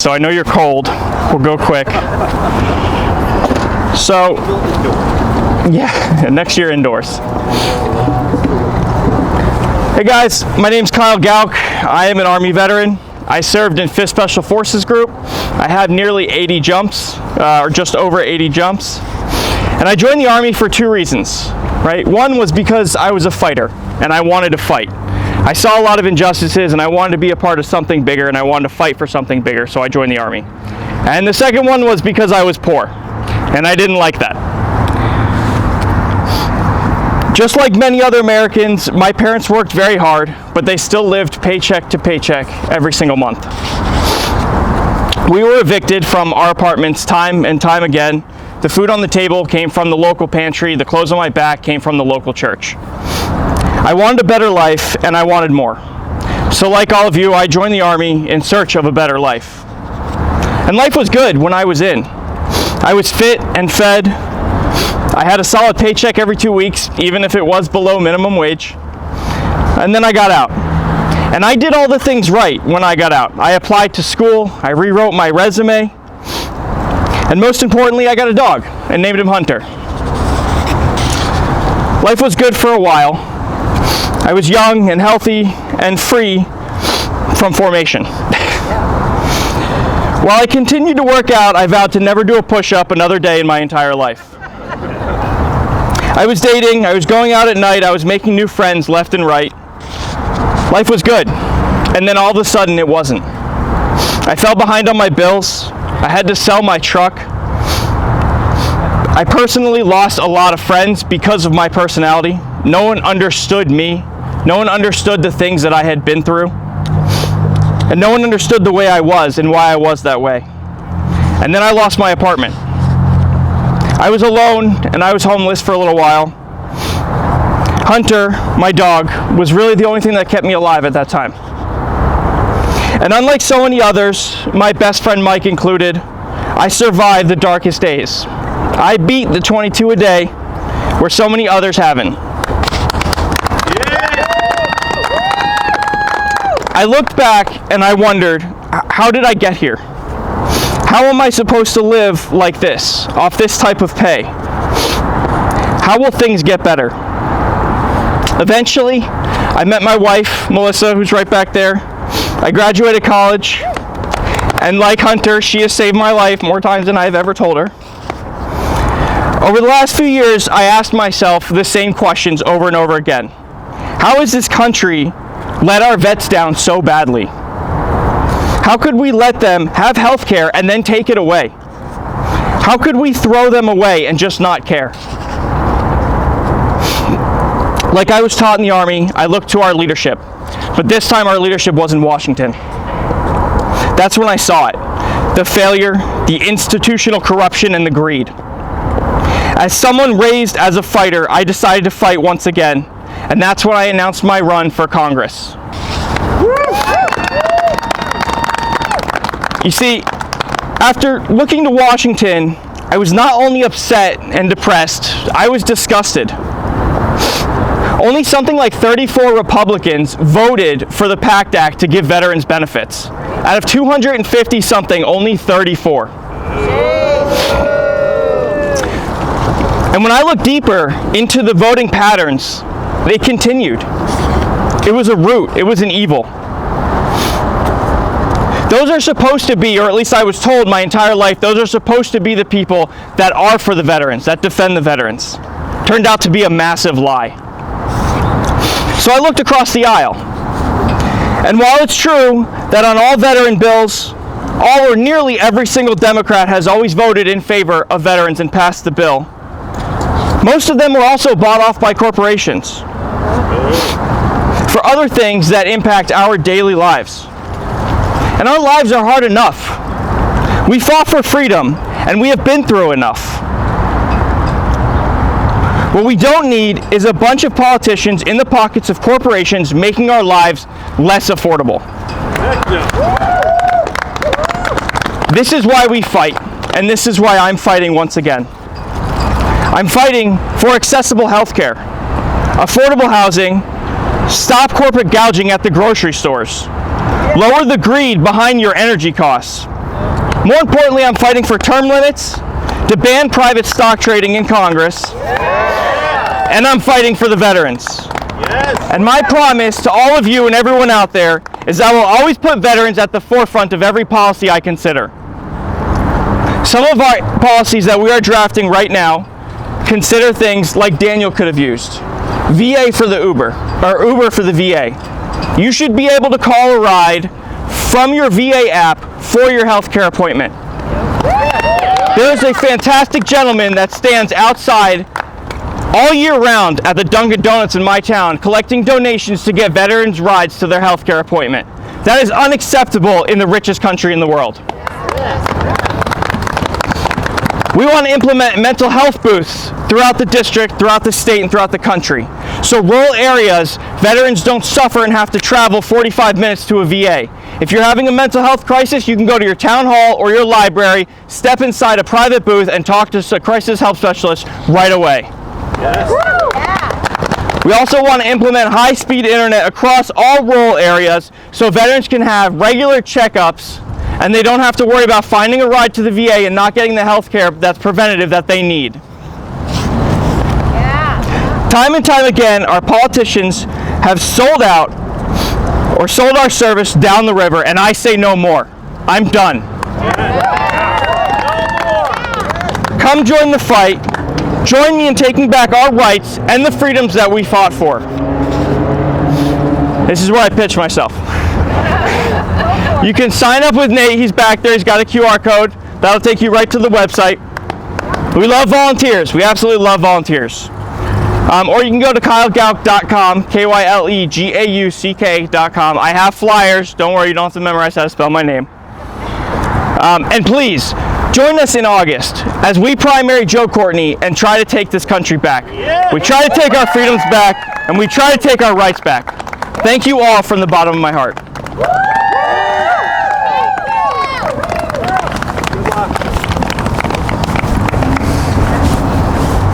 So I know you're cold. We'll go quick. So, yeah, next year indoors. Hey guys, my name's Kyle Gauk. I am an Army veteran. I served in 5th Special Forces Group. I have nearly 80 jumps, or just over 80 jumps. And I joined the Army for 2 reasons, right? One was because I was a fighter and I wanted to fight. I saw a lot of injustices and I wanted to be a part of something bigger and I wanted to fight for something bigger, so I joined the Army. And the second one was because I was poor and I didn't like that. Just like many other Americans, my parents worked very hard, but they still lived paycheck to paycheck every single month. We were evicted from our apartments time and time again. The food on the table came from the local pantry, the clothes on my back came from the local church. I wanted a better life and I wanted more. So like all of you, I joined the Army in search of a better life. And life was good when I was in. I was fit and fed. I had a solid paycheck every 2 weeks, even if it was below minimum wage. And then I got out. And I did all the things right when I got out. I applied to school, I rewrote my resume, and most importantly, I got a dog and named him Hunter. Life was good for a while. I was young and healthy and free from formation. While I continued to work out, I vowed to never do a push-up another day in my entire life. I was dating, I was going out at night, I was making new friends left and right. Life was good, and then all of a sudden it wasn't. I fell behind on my bills, I had to sell my truck. I personally lost a lot of friends because of my personality. No one understood me, no one understood the things that I had been through, and no one understood the way I was and why I was that way. And then I lost my apartment. I was alone and I was homeless for a little while. Hunter, my dog, was really the only thing that kept me alive at that time. And unlike so many others, my best friend Mike included, I survived the darkest days. I beat the 22 a day where so many others haven't. I looked back and I wondered, how did I get here? How am I supposed to live like this, off this type of pay? How will things get better? Eventually, I met my wife, Melissa, who's right back there. I graduated college, and like Hunter, she has saved my life more times than I've ever told her. Over the last few years, I asked myself the same questions over and over again. How has this country let our vets down so badly? How could we let them have health care and then take it away? How could we throw them away and just not care? Like I was taught in the Army, I looked to our leadership. But this time our leadership was in Washington. That's when I saw it. The failure, the institutional corruption, and the greed. As someone raised as a fighter, I decided to fight once again. And that's when I announced my run for Congress. You see, after looking to Washington, I was not only upset and depressed, I was disgusted. Only something like 34 Republicans voted for the PACT Act to give veterans benefits. Out of 250 something, only 34. And when I looked deeper into the voting patterns, they continued. It was a root, it was an evil. Those are supposed to be, or at least I was told my entire life, those are supposed to be the people that are for the veterans, that defend the veterans. Turned out to be a massive lie. So I looked across the aisle. And while it's true that on all veteran bills, all or nearly every single Democrat has always voted in favor of veterans and passed the bill, most of them were also bought off by corporations for other things that impact our daily lives. And our lives are hard enough. We fought for freedom, and we have been through enough. What we don't need is a bunch of politicians in the pockets of corporations making our lives less affordable. This is why we fight, and this is why I'm fighting once again. I'm fighting for accessible health care, affordable housing, stop corporate gouging at the grocery stores, lower the greed behind your energy costs, More importantly, I'm fighting for term limits, to ban private stock trading in Congress, and I'm fighting for the veterans. And my promise to all of you and everyone out there is I will always put veterans at the forefront of every policy I consider. Some of our policies that we are drafting right now consider things like Daniel could have used. VA for the Uber, or Uber for the VA. You should be able to call a ride from your VA app for your healthcare appointment. There is a fantastic gentleman that stands outside all year round at the Dunkin' Donuts in my town collecting donations to get veterans rides to their healthcare appointment. That is unacceptable in the richest country in the world. We want to implement mental health booths throughout the district, throughout the state, and throughout the country. So rural areas, veterans don't suffer and have to travel 45 minutes to a VA. If you're having a mental health crisis, you can go to your town hall or your library, step inside a private booth, and talk to a crisis help specialist right away. Yes. We also want to implement high-speed internet across all rural areas so veterans can have regular checkups and they don't have to worry about finding a ride to the VA and not getting the health care that's preventative that they need. Yeah. Time and time again, our politicians have sold out or sold our service down the river, and I say no more. I'm done. Come join the fight. Join me in taking back our rights and the freedoms that we fought for. This is where I pitch myself. You can sign up with Nate. He's back there. He's got a QR code. That'll take you right to the website. We love volunteers. We absolutely love volunteers. Or you can go to kylegauk.com, KYLEGAUCK.com. I have flyers. Don't worry, you don't have to memorize how to spell my name. And please, join us in August as we primary Joe Courtney and try to take this country back. We try to take our freedoms back, and we try to take our rights back. Thank you all from the bottom of my heart.